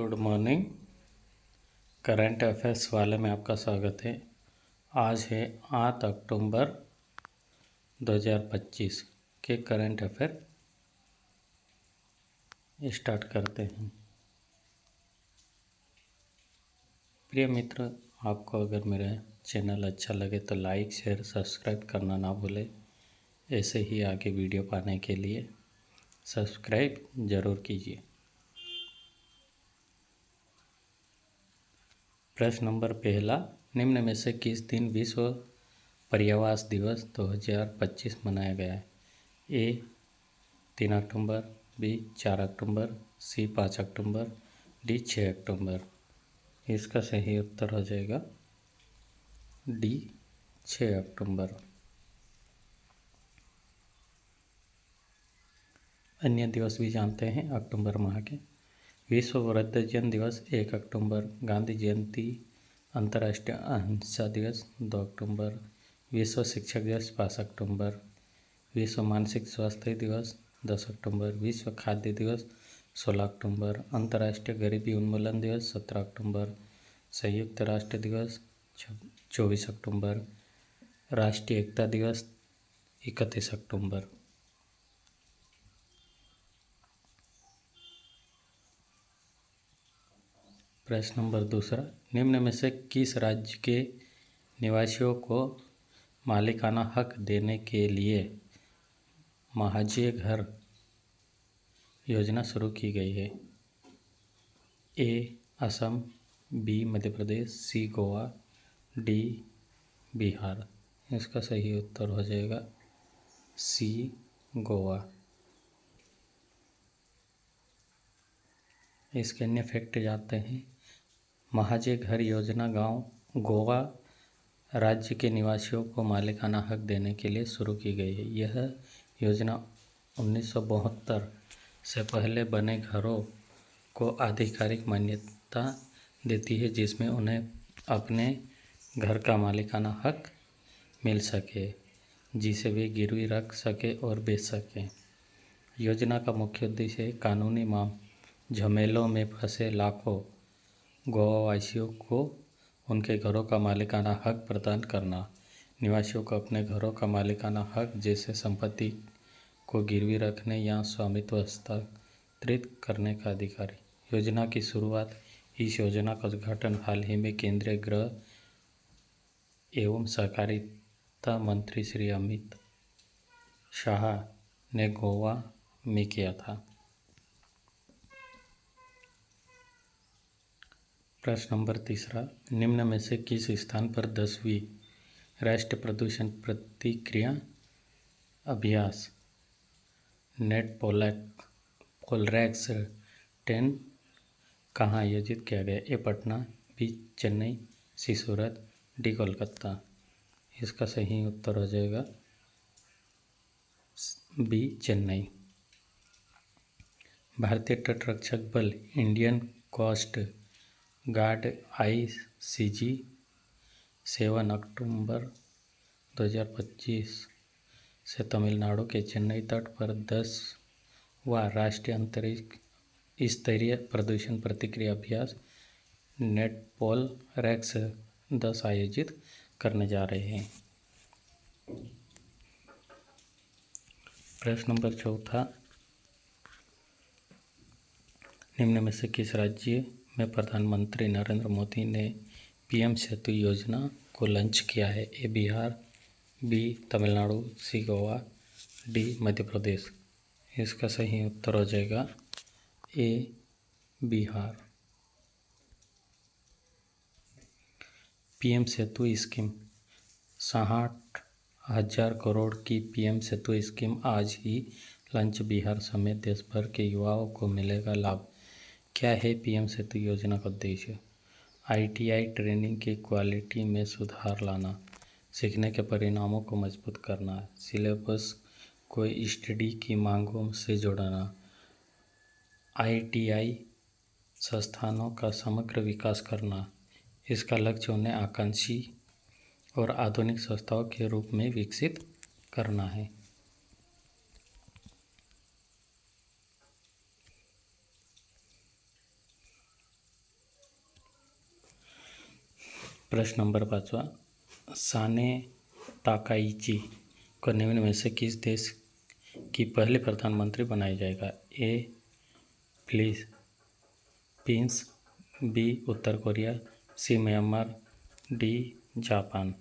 Good morning. Current affairs वाले में आपका स्वागत है। आज है 8 अक्टूबर 2025 के करंट अफेयर स्टार्ट करते हैं। प्रिय मित्र, आपको अगर मेरा चैनल अच्छा लगे तो लाइक शेयर सब्सक्राइब करना ना भूलें। ऐसे ही आगे वीडियो पाने के लिए सब्सक्राइब ज़रूर कीजिए। प्रश्न नंबर पहला, निम्न में से किस दिन विश्व पर्यावरण दिवस 2025 मनाया गया है? ए 3 अक्टूबर, बी 4 अक्टूबर, सी 5 अक्टूबर, डी 6 अक्टूबर। इसका सही उत्तर हो जाएगा डी 6 अक्टूबर। अन्य दिवस भी जानते हैं अक्टूबर माह के। विश्व वृद्धजन दिवस 1 अक्टूबर, गांधी जयंती अंतर्राष्ट्रीय अहिंसा दिवस 2 अक्टूबर, विश्व शिक्षक दिवस 5 अक्टूबर, विश्व मानसिक स्वास्थ्य दिवस 10 अक्टूबर, विश्व खाद्य दिवस 16 अक्टूबर, अंतर्राष्ट्रीय गरीबी उन्मूलन दिवस 17 अक्टूबर, संयुक्त राष्ट्र दिवस 24 अक्टूबर, राष्ट्रीय एकता दिवस 31 अक्टूबर। प्रश्न नंबर दूसरा, निम्न में से किस राज्य के निवासियों को मालिकाना हक देने के लिए महाजय घर योजना शुरू की गई है? ए असम, बी मध्य प्रदेश, सी गोवा, डी बिहार। इसका सही उत्तर हो जाएगा सी गोवा। इसके अन्य फैक्ट जानते हैं। महाजय घर योजना गांव गोवा राज्य के निवासियों को मालिकाना हक देने के लिए शुरू की गई है। यह योजना 1972 से पहले बने घरों को आधिकारिक मान्यता देती है, जिसमें उन्हें अपने घर का मालिकाना हक मिल सके, जिसे वे गिरवी रख सके और बेच सकें। योजना का मुख्य उद्देश्य है कानूनी झमेलों में फंसे लाखों गोवावासियों को उनके घरों का मालिकाना हक प्रदान करना। निवासियों को अपने घरों का मालिकाना हक जैसे संपत्ति को गिरवी रखने या स्वामित्व हस्तांतरित करने का अधिकार है। योजना की शुरुआत इस योजना का उद्घाटन हाल ही में केंद्रीय गृह एवं सहकारिता मंत्री श्री अमित शाह ने गोवा में किया था। प्रश्न नंबर तीसरा, निम्न में से किस स्थान पर 10वीं राष्ट्रीय प्रदूषण प्रतिक्रिया अभ्यास नेट पोलरैक्स 10 कहाँ आयोजित किया गया? ए पटना, बी चेन्नई, सी सूरत, डी कोलकाता। इसका सही उत्तर हो जाएगा बी चेन्नई। भारतीय तटरक्षक बल इंडियन कोस्ट गार्ड ICG 7 अक्टूबर 2025 से तमिलनाडु के चेन्नई तट पर 10वां राष्ट्रीय अंतरिक्ष स्तरीय प्रदूषण प्रतिक्रिया अभ्यास नेट पोलरैक्स 10 आयोजित करने जा रहे हैं। प्रश्न नंबर चौथा, निम्न में से किस राज्य में प्रधानमंत्री नरेंद्र मोदी ने PM सेतु योजना को लॉन्च किया है? ए बिहार, बी तमिलनाडु, सी गोवा, डी मध्य प्रदेश। इसका सही उत्तर हो जाएगा ए बिहार। PM सेतु स्कीम 60,000 करोड़ की PM सेतु स्कीम आज ही लॉन्च। बिहार समेत देश भर के युवाओं को मिलेगा लाभ। क्या है PM सेतु योजना का उद्देश्य? ITI ट्रेनिंग की क्वालिटी में सुधार लाना, सीखने के परिणामों को मजबूत करना, सिलेबस को स्टडी की मांगों से जोड़ना, ITI संस्थानों का समग्र विकास करना। इसका लक्ष्य उन्हें आकांक्षी और आधुनिक संस्थाओं के रूप में विकसित करना है। प्रश्न नंबर 5वां, साने ताकाइची को निम्न में से किस देश की पहले प्रधानमंत्री बनाया जाएगा? ए फिलीपींस, बी उत्तर कोरिया, सी म्यांमार, डी जापान।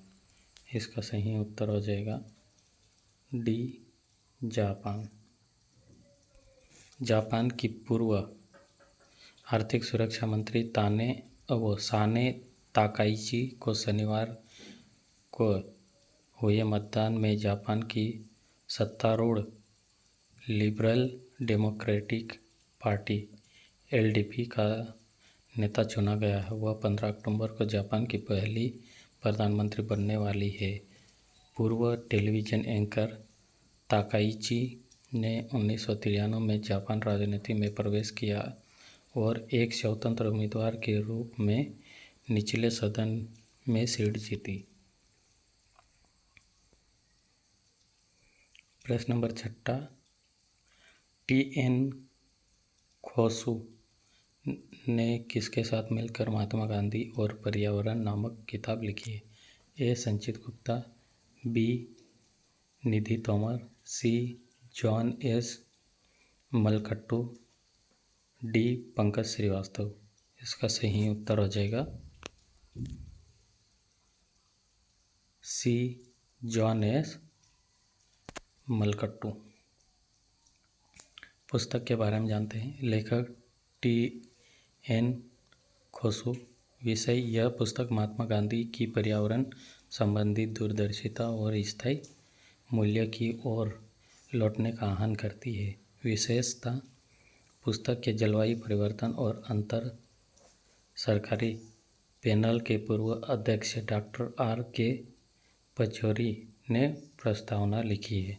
इसका सही उत्तर हो जाएगा डी जापान। जापान की पूर्व आर्थिक सुरक्षा मंत्री साने ताकाइची को शनिवार को हुए मतदान में जापान की सत्तारूढ़ लिबरल डेमोक्रेटिक पार्टी एलडीपी का नेता चुना गया है। वह 15 अक्टूबर को जापान की पहली प्रधानमंत्री बनने वाली है। पूर्व टेलीविज़न एंकर ताकाइची ने 1993 में जापान राजनीति में प्रवेश किया और एक स्वतंत्र उम्मीदवार के रूप में निचले सदन में सीट जीती। प्रश्न नंबर 6, टी.एन. खोसू ने किसके साथ मिलकर महात्मा गांधी और पर्यावरण नामक किताब लिखी है? A Sanchit Gupta, B Nidhi Tomar, C John S Malkattu, D Pankaj Srivastava. इसका सही उत्तर हो जाएगा सी जॉन एस मलकट्टू। पुस्तक के बारे में जानते हैं। लेखक टी.एन. खोसू। विषय, यह पुस्तक महात्मा गांधी की पर्यावरण संबंधी दूरदर्शिता और स्थायी मूल्य की ओर लौटने का आह्वान करती है। विशेषता, पुस्तक के जलवायु परिवर्तन और अंतर सरकारी पैनल के पूर्व अध्यक्ष डॉक्टर R.K. पचौरी ने प्रस्तावना लिखी है।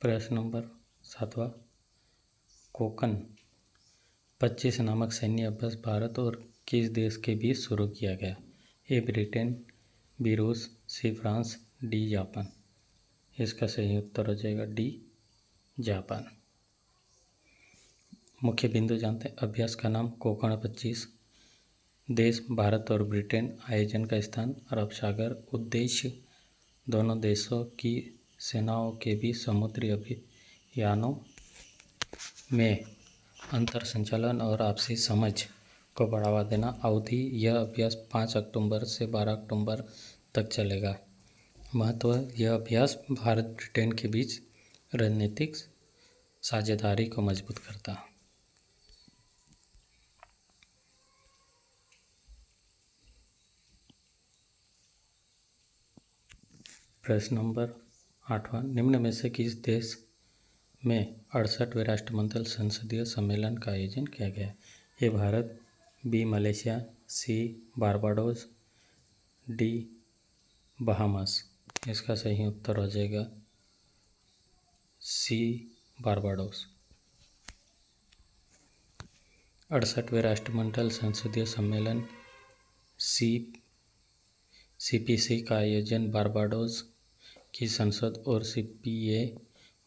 प्रश्न नंबर 7वां, कोकन 25 नामक सैन्य अभ्यास भारत और किस देश के बीच शुरू किया गया? ए ब्रिटेन, बी रूस, सी फ्रांस, डी जापान। इसका सही उत्तर हो जाएगा डी जापान। मुख्य बिंदु जानते हैं। अभ्यास का नाम कोकण 25, देश भारत और ब्रिटेन, आयोजन का स्थान अरब सागर, उद्देश्य दोनों देशों की सेनाओं के बीच समुद्री अभियानों में अंतर संचालन और आपसी समझ को बढ़ावा देना। अवधि, यह अभ्यास 5 अक्टूबर से 12 अक्टूबर तक चलेगा। महत्व, यह अभ्यास भारत ब्रिटेन के बीच रणनीतिक साझेदारी को मजबूत करता है। प्रश्न नंबर 8वां, निम्न में से किस देश में 68वें राष्ट्रमंडल संसदीय सम्मेलन का आयोजन किया गया? ए भारत, बी मलेशिया, सी बारबाडोस, डी बहामास। इसका सही उत्तर हो जाएगा सी बारबाडोस। 68वें राष्ट्रमंडल संसदीय सम्मेलन CPC का आयोजन बारबाडोस की संसद और CPA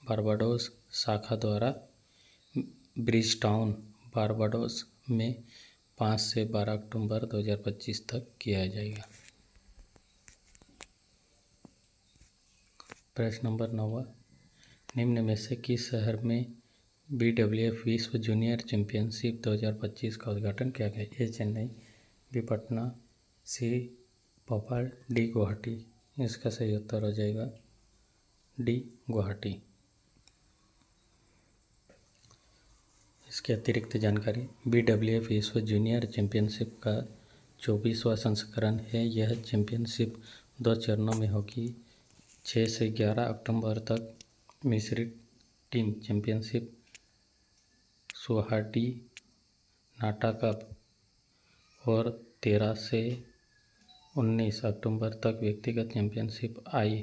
बारबाडोस शाखा द्वारा ब्रिजटाउन, बारबाडोस में 5 से 12 अक्टूबर 2025 तक किया जाएगा। प्रश्न नंबर 9, निम्न में से किस शहर में BWF विश्व जूनियर चैंपियनशिप 2025 का उद्घाटन किया गया? ए चेन्नई, बी पटना, सी भोपाल, डी गुवाहाटी। इसका सही उत्तर हो जाएगा डी गुवाहाटी। इसके अतिरिक्त जानकारी, BWF विश्व जूनियर चैंपियनशिप का 24वां संस्करण है। यह चैंपियनशिप 2 चरणों में होगी। 6 से 11 अक्टूबर तक मिश्रित टीम चैंपियनशिप सुहाटी नाटा कप और 13 से 19 अक्टूबर तक व्यक्तिगत चैंपियनशिप आई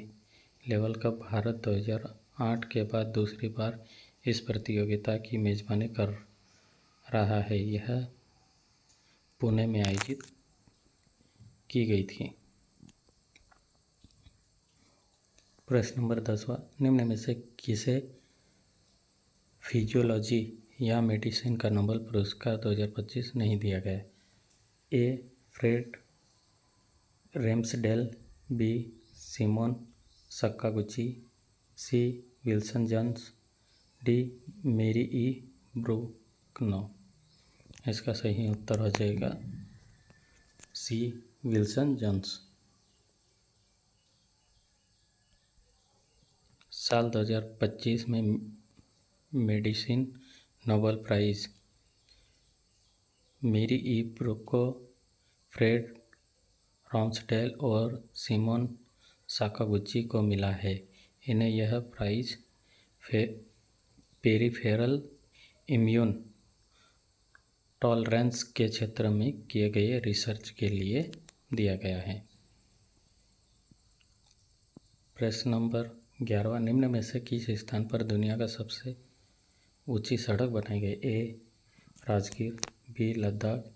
लेवल कप। भारत 2008 के बाद दूसरी बार इस प्रतियोगिता की मेजबानी कर रहा है। यह पुणे में आयोजित की गई थी। प्रश्न नंबर 10वां, निम्न में से किसे फिजियोलॉजी यह मेडिसिन का नोबेल पुरस्कार 2025 नहीं दिया गया। A. Fred Ramsdell, B. Shimon Sakaguchi, C. Wilson Jones, D. Mary E. ब्रुकनो। इसका सही उत्तर हो जाएगा सी. Wilson Jones. साल 2025 में मेडिसिन नोबेल प्राइज़ मेरी ई. ब्रुको, फ्रेड रॉम्सडेल और सिमोन साकागुची को मिला है। इन्हें यह प्राइज़ पेरिफेरल इम्यून टॉलरेंस के क्षेत्र में किए गए रिसर्च के लिए दिया गया है। प्रश्न नंबर 11, निम्न में से किस स्थान पर दुनिया का सबसे ऊंची सड़क बनाई गई? A. Rajgir, B. Ladakh,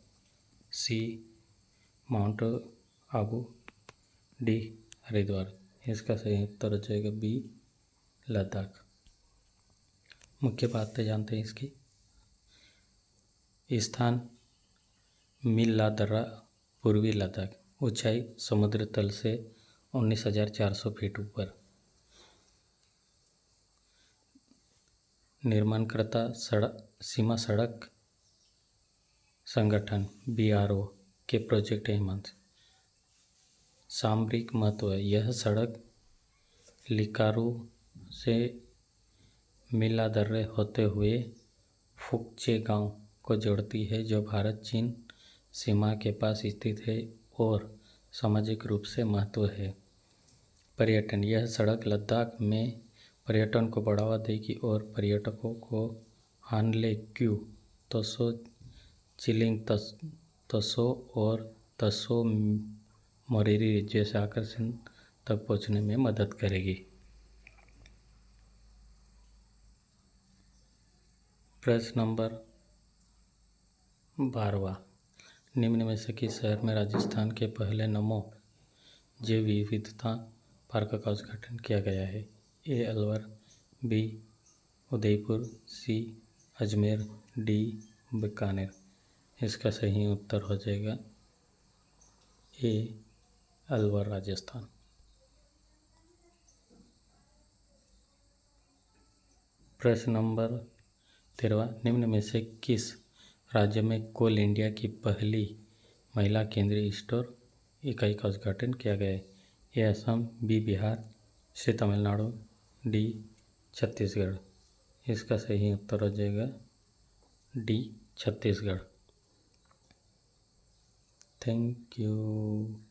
C. Mount Abu, D. Haridwar. इसका सही उत्तर हो जाएगा बी. लद्दाख। मुख्य बातें जानते हैं इसकी। स्थान मिल्ला दर्रा, पूर्वी लद्दाख। ऊंचाई समुद्र तल से 19,400 फीट ऊपर। निर्माणकर्ता सीमा सड़क संगठन BRO के प्रोजेक्ट हिमांश। सामरिक महत्व, यह सड़क लिकारू से मिल्ला दर्रे होते हुए फुकचे गांव को जोड़ती है, जो भारत चीन सीमा के पास स्थित है और सामाजिक रूप से महत्व है। पर्यटन, यह सड़क लद्दाख में पर्यटन को बढ़ावा देगी और पर्यटकों को हानले क्यू, तसो, चिलिंग तसो और तसो मोरिरी जैसे आकर्षण तक पहुंचने में मदद करेगी। प्रश्न नंबर 12, निम्न में से किस शहर में राजस्थान के पहले नमो जैव विविधता पार्क का उद्घाटन किया गया है? ए. अलवर, बी. उदयपुर, सी. अजमेर, डी. बीकानेर। इसका सही उत्तर हो जाएगा ए. अलवर, राजस्थान। प्रश्न नंबर 13, निम्न में से किस राज्य में कोल इंडिया की पहली महिला केंद्रीय स्टोर इकाई का उद्घाटन किया गया है? ए. असम, बी. बिहार, सी. तमिलनाडु, डी. छत्तीसगढ़। इसका सही उत्तर हो जाएगा डी. छत्तीसगढ़। Thank you.